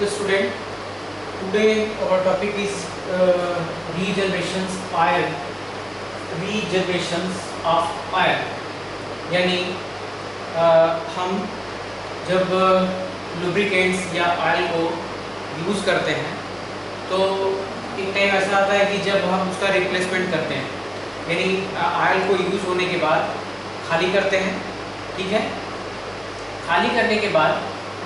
the student. Today our topic is regenerations oil. Regenerations of oil. यानी हम जब lubricants या ऑयल को यूज़ करते हैं तो एक टाइम ऐसा आता है कि जब हम उसका रिप्लेसमेंट करते हैं, यानी ऑयल को यूज़ होने के बाद खाली करते हैं, ठीक है। खाली करने के बाद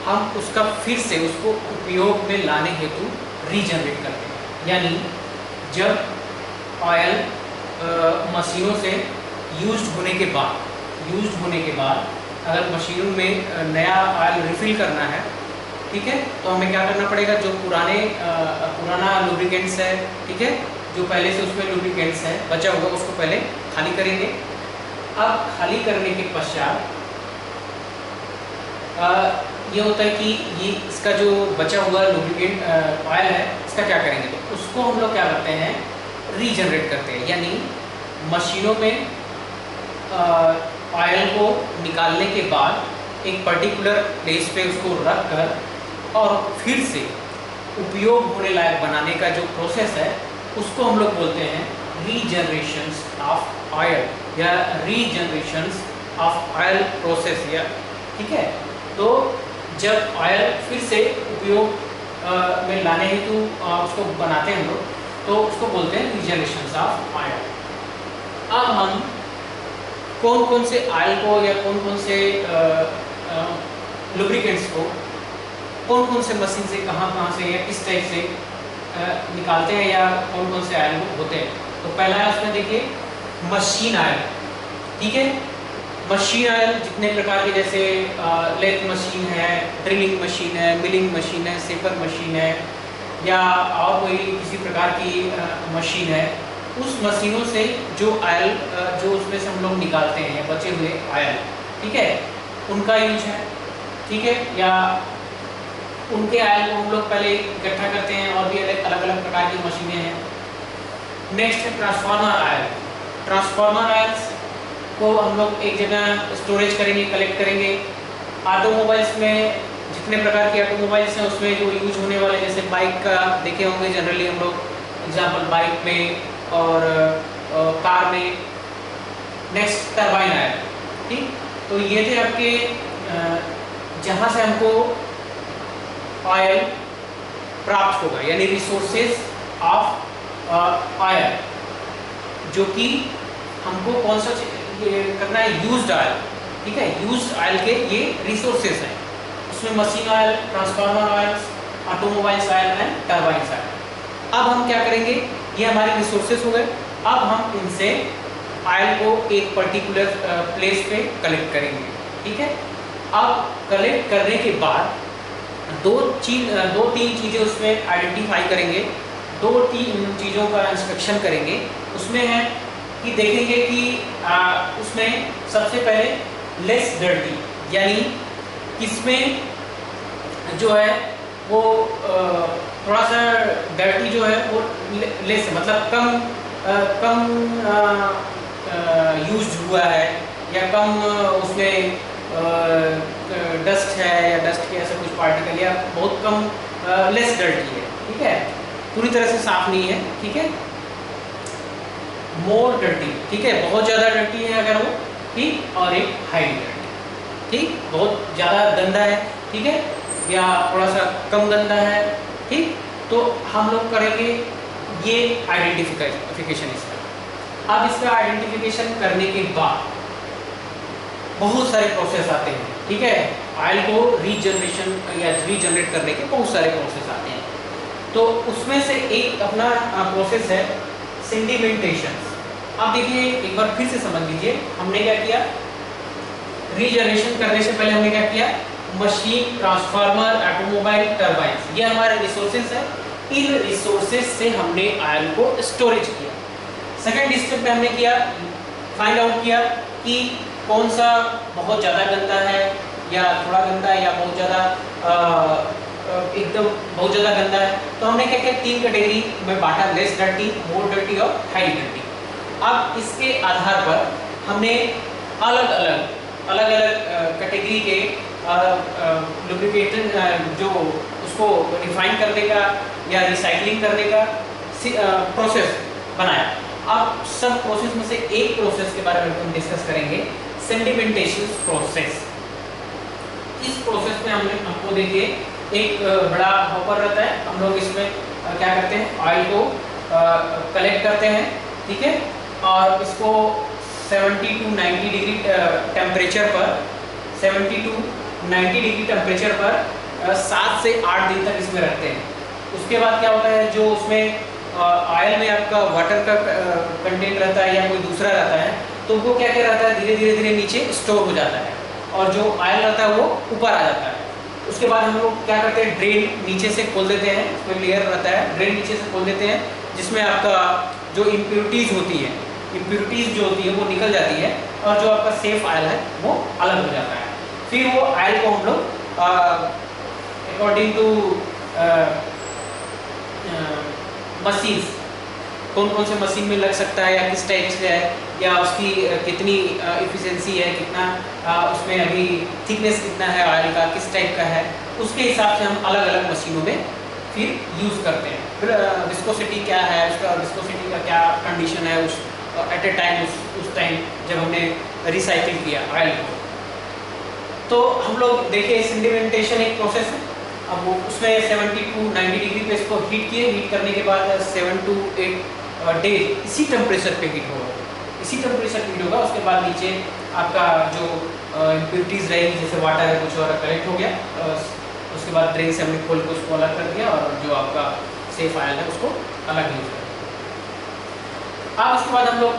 हम उसका फिर से उसको उपयोग में लाने हेतु रीजनरेट करते हैं। यानी जब ऑयल मशीनों से यूज्ड होने के बाद अगर मशीनों में नया ऑयल रिफ़िल करना है, ठीक है, तो हमें क्या करना पड़ेगा, जो पुराना लुब्रिकेंट्स है, ठीक है, जो पहले से उसमें लुब्रिकेंट्स है बचा हुआ, उसको पहले खाली करेंगे। अब खाली करने के पश्चात ये होता है कि ये इसका जो बचा हुआ लुब्रिकेंट ऑयल है, इसका क्या करेंगे, तो उसको हम लोग क्या करते हैं, रीजनरेट करते हैं। यानी मशीनों में ऑयल को निकालने के बाद एक पर्टिकुलर प्लेस पे उसको रख कर और फिर से उपयोग होने लायक बनाने का जो प्रोसेस है, उसको हम लोग बोलते हैं रीजनरेशंस ऑफ ऑयल या रीजनरेशंस ऑफ ऑयल प्रोसेस, या ठीक है। तो जब ऑयल फिर से उपयोग में लाने हेतु उसको बनाते हैं हम लोग, तो उसको बोलते हैं रीजनरेशंस ऑफ ऑयल। अब हम कौन कौन से ऑयल को या कौन कौन से लुब्रिकेंट्स को कौन कौन से मशीन से कहाँ से या किस टाइप से निकालते हैं या कौन कौन से ऑयल होते हैं। तो पहला है उसमें देखिए मशीन ऑयल, ठीक है। मशीन ऑयल जितने प्रकार के, जैसे लेथ मशीन है, ड्रिलिंग मशीन है, मिलिंग मशीन है, सेपर मशीन है, या और कोई किसी प्रकार की मशीन है, उस मशीनों से जो ऑयल जो उसमें से हम लोग निकालते हैं बचे हुए ऑयल, ठीक है, उनका यूज है, ठीक है। या उनके ऑयल को हम लोग पहले इकट्ठा करते हैं, और भी अलग अलग प्रकार की मशीनें हैं। नेक्स्ट है ट्रांसफार्मर ऑयल। ट्रांसफार्मर ऑयल्स को हम लोग एक जगह स्टोरेज करेंगे, कलेक्ट करेंगे। ऑटोमोबाइल्स में जितने प्रकार के ऑटोमोबाइल्स हैं उसमें जो यूज होने वाले, जैसे बाइक का देखे होंगे जनरली हम लोग, एग्जाम्पल बाइक में और कार में। नेक्स्ट टरबाइन ऑयल, ठीक। तो ये थे आपके जहाँ से हमको ऑयल प्राप्त होगा, यानी रिसोर्सेज ऑफ ऑयल, जो कि हमको कौन सा करना है, यूज्ड ऑयल, ठीक है। यूज्ड ऑयल के ये रिसोर्सेज हैं, उसमें machine oil, transformer oils, automobiles oil and turbines oil. अब हम क्या करेंगे, ये हमारे रिसोर्सेज हो गए। अब हम इनसे ऑयल को एक पर्टिकुलर प्लेस पे कलेक्ट करेंगे, ठीक है। अब कलेक्ट करने के बाद दो तीन चीज़ें उसमें आइडेंटिफाई करेंगे, 2-3 चीज़ों का इंस्पेक्शन करेंगे। उसमें है कि देखेंगे कि उसमें सबसे पहले लेस डर्टी, यानी इसमें जो है वो थोड़ा सा डर्टी जो है वो लेस, मतलब कम यूज्ड हुआ है, या कम उसमें डस्ट है, या डस्ट के ऐसे कुछ पार्टिकल, या बहुत कम लेस डर्टी है, ठीक है, पूरी तरह से साफ नहीं है, ठीक है। मोर डर्टी, ठीक है, बहुत ज़्यादा डर्टी है अगर वो, ठीक, और एक हाई डर्टी, ठीक, बहुत ज़्यादा गंदा है, ठीक है, या थोड़ा सा कम गंदा है, ठीक। तो हम लोग करेंगे ये आइडेंटिफिकेशन इसका। अब इसका आइडेंटिफिकेशन करने के बाद बहुत सारे प्रोसेस आते हैं, ठीक है। ऑयल को रीजनरेशन या रीजनरेट करने के बहुत सारे प्रोसेस आते हैं। तो उसमें से एक अपना प्रोसेस है सेडिमेंटेशन। अब देखिए एक बार फिर से समझ लीजिए, हमने क्या किया, रीजनरेशन करने से पहले हमने क्या किया, मशीन, ट्रांसफार्मर, ऑटोमोबाइल, टरबाइन्स, ये हमारे रिसोर्सेज है। इन रिसोर्सेज से हमने ऑयल को स्टोरेज किया। सेकंड स्टेप में हमने किया, फाइंड आउट किया कि कौन सा बहुत ज़्यादा गंदा है, या थोड़ा गंदा है, या बहुत ज़्यादा एकदम बहुत ज़्यादा गंदा है। तो हमने क्या किया, 3 कैटेगरी में बांटा, लेस डर्टी, मोर डर्टी और हाई डर्टी। अब इसके आधार पर हमने अलग अलग कैटेगरी के लुब्रिकेशन जो उसको रिफाइन करने का या रिसाइकलिंग करने का प्रोसेस बनाया। अब सब प्रोसेस में से एक प्रोसेस के बारे में हम डिस्कस करेंगे, सेडिमेंटेशन प्रोसेस। इस प्रोसेस में हमको देखिए एक बड़ा हॉपर रहता है, हम लोग इसमें क्या करते हैं, ऑयल को कलेक्ट करते हैं, ठीक है, और इसको 70 to 90 डिग्री टेम्परेचर पर 70 to 90 डिग्री टेम्परेचर पर 7 से 8 दिन तक इसमें रखते हैं। उसके बाद क्या होता है, जो उसमें ऑयल में आपका वाटर का कंटेंट रहता है या कोई दूसरा रहता है, तो वो क्या क्या रहता है, धीरे धीरे नीचे स्टोर हो जाता है और जो ऑयल रहता है वो ऊपर आ जाता है। उसके बाद हम लोग क्या करते हैं, ड्रेन नीचे से खोल देते हैं, उसमें लेयर रहता है, ड्रेन नीचे से खोल देते हैं, जिसमें आपका जो इम्प्योरिटीज़ होती है, इम्प्योरिटीज़ जो होती है वो निकल जाती है और जो आपका सेफ ऑयल है वो अलग हो जाता है। फिर वो ऑयल को हम लोग अकॉर्डिंग टू मशीन्स, कौन कौन से मशीन में लग सकता है या किस टाइप से है या उसकी कितनी इफिशिएंसी है, कितना उसमें अभी थिकनेस कितना है ऑयल का, किस टाइप का है, उसके हिसाब से हम अलग अलग मशीनों में फिर यूज़ करते हैं। फिर विस्कोसिटी क्या है, उसका विस्कोसिटी का क्या कंडीशन है उस एट ए टाइम, उस टाइम जब हमने रिसाइकिल किया ऑयल को। तो हम लोग देखिए सेडिमेंटेशन एक प्रोसेस है। अब वो उसमें 70 to 90 डिग्री पे इसको हीट किए, हीट करने के बाद 7 to 8 डेज इसी टेम्परेचर पे हीट होगा, इसी टेम्परेचर हीट होगा। उसके बाद नीचे आपका जो इम्प्योरिटीज़ रहेगी, जैसे वाटर है कुछ और कलेक्ट हो गया, उसके बाद ड्रेन से हमने खोल के उसको अलग कर दिया और जो आपका सेफ ऑयल है उसको अलग यूज कर दिया। अब उसके बाद हम लोग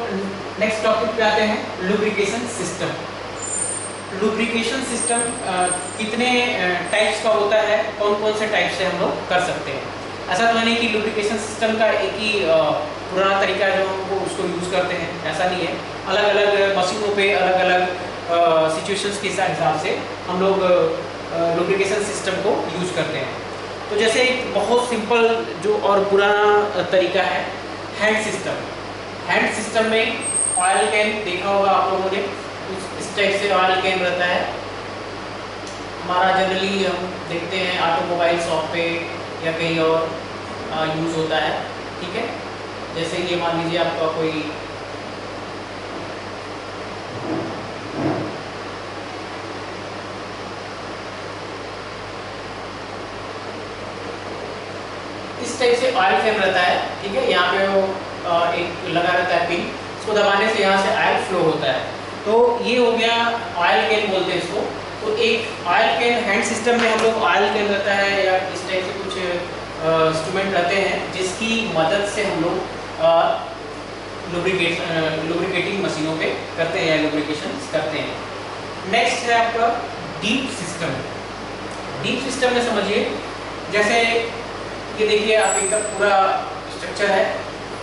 नेक्स्ट टॉपिक पे आते हैं, लुब्रिकेशन सिस्टम। लुब्रिकेशन सिस्टम कितने टाइप्स का होता है, कौन कौन से टाइप से हम लोग कर सकते हैं। ऐसा तो नहीं कि लुब्रिकेशन सिस्टम का एक ही पुराना तरीका है जो हमको उसको यूज़ करते हैं, ऐसा नहीं है। अलग अलग मशीनों पे अलग अलग सिचुएशंस के हिसाब से हम लोग लुब्रिकेशन सिस्टम को यूज़ करते हैं। तो जैसे एक बहुत सिंपल जो और पुराना तरीका है हैंड सिस्टम। हैंड सिस्टम में ऑयल कैन देखा होगा आप लोगों ने, इस टाइप से ऑयल कैन रहता है हमारा। जनरली हम देखते हैं ऑटोमोबाइल शॉप पे या कहीं और यूज़ होता है, ठीक है। जैसे ये मान लीजिए आपका कोई इस टाइप से ऑयल कैन रहता है, ठीक है। यहाँ पे वो एक लगा रहता है पिन, इसको दबाने से यहाँ से ऑयल फ्लो होता है। तो ये हो गया ऑयल कैन बोलते हैं इसको। तो एक ऑयल कैन हैंड सिस्टम में हम लोग ऑयल कैन रहता है या इस टाइप से कुछ इंस्ट्रूमेंट रहते हैं जिसकी मदद से हम लोग लुब्रिकेटिंग मशीनों पे करते हैं या लुब्रिकेशन करते हैं। नेक्स्ट है आपका डीप सिस्टम। डीप सिस्टम में समझिए, जैसे ये देखिए आप एक पूरा स्ट्रक्चर है,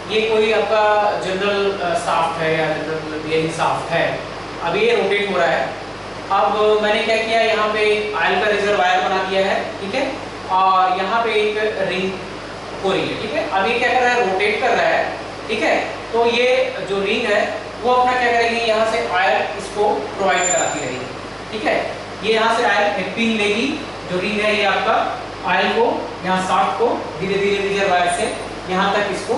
ये कोई आपका जनरल शाफ्ट है या जनरल बेयरिंग शाफ्ट है। अब ये रोटेट हो रहा है। अब मैंने क्या किया, यहाँ पे ऑयल का रिजर्वायर बना दिया है, ठीक है, और यहाँ पे एक रिंग हो रही है, ठीक है। अब ये क्या कर रहा है, रोटेट कर रहा है, ठीक है। तो ये जो रिंग है वो अपना क्या करेगी, यहाँ से ऑयल इसको प्रोवाइड कराती रहेगी, ठीक है। ये यहाँ से ऑयल पिन लेगी, जो रिंग है ये आपका ऑयल को यहाँ शाफ्ट को धीरे धीरे रिजर्वायर से यहाँ तक इसको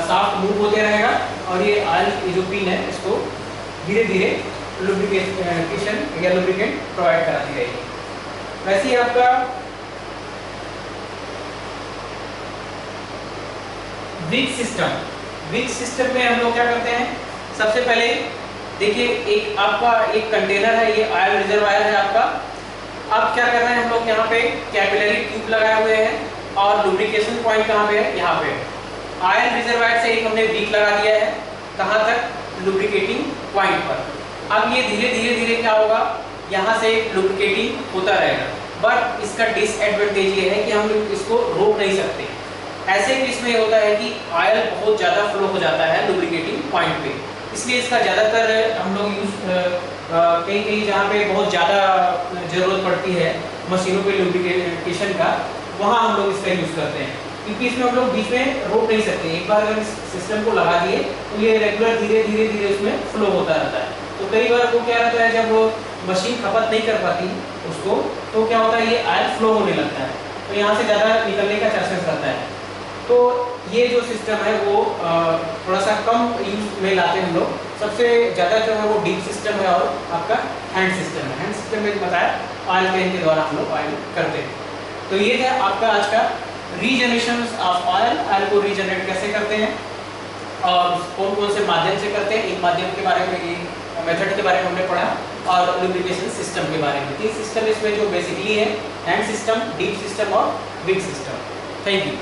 शाफ्ट मूव होते रहेगा और ये ऑयल की जो पिन है इसको धीरे धीरे लुब्रिकेशन या लुब्रिकेंट प्रोवाइड कराती रहेगी। वैसे ही आपका विक सिस्टम, विक सिस्टम में हम लोग क्या करते हैं, सबसे पहले देखिए एक आपका एक कंटेनर है, ये ऑयल रिजर्वायर है आपका। अब क्या कर रहे हैं हम लोग, यहाँ पे कैपिलरी ट्यूब लगाए हुए हैं और लुब्रिकेशन पॉइंट कहाँ पे है, यहाँ पे ऑयल रिजर्वायर से एक हमने विक लगा दिया है, कहाँ तक, लुब्रिकेटिंग पॉइंट पर। अब ये धीरे धीरे धीरे क्या होगा, यहाँ से लुब्रिकेटिंग होता रहेगा। बट इसका डिसएडवांटेज ये है कि हम इसको रोक नहीं सकते। ऐसे केस में होता है कि ऑयल बहुत ज़्यादा फ्लो हो जाता है लुब्रिकेटिंग पॉइंट पे, इसलिए इसका ज़्यादातर हम लोग यूज़ कहीं कहीं जहाँ पे बहुत ज़्यादा ज़रूरत पड़ती है मशीनों पे लुब्रिकेशन का, वहाँ हम लोग इसका यूज़ करते हैं, क्योंकि इसमें हम लोग बीच में रोक नहीं सकते। एक बार अगर इस सिस्टम को लगा दिए तो ये रेगुलर धीरे धीरे धीरे उसमें फ्लो होता रहता है। तो कई बार वो क्या रहता है, जब वो मशीन खपत नहीं कर पाती उसको, तो क्या होता है, ये ऑयल फ्लो होने लगता है। तो यहाँ से ज़्यादा निकलने का चांसेस रहता है। तो ये जो सिस्टम है वो थोड़ा सा कम यूज में लाते हैं हम लोग। सबसे ज़्यादा जो है वो डीप सिस्टम है और आपका हैंड सिस्टम है। हैंड सिस्टम में बताया ऑयल पेन के द्वारा हम लोग ऑयल करते हैं। तो ये था आपका आज का रीजनरेशन ऑफ ऑयल। ऑयल को रीजनरेट कैसे करते हैं और कौन कौन से माध्यम से करते हैं, एक माध्यम के बारे में, मेथड के बारे में हमने पढ़ा, और लुब्रिकेशन सिस्टम के बारे में। तीन सिस्टम इसमें जो बेसिकली है, हैंड सिस्टम, डीप सिस्टम और बिग सिस्टम। Thank you.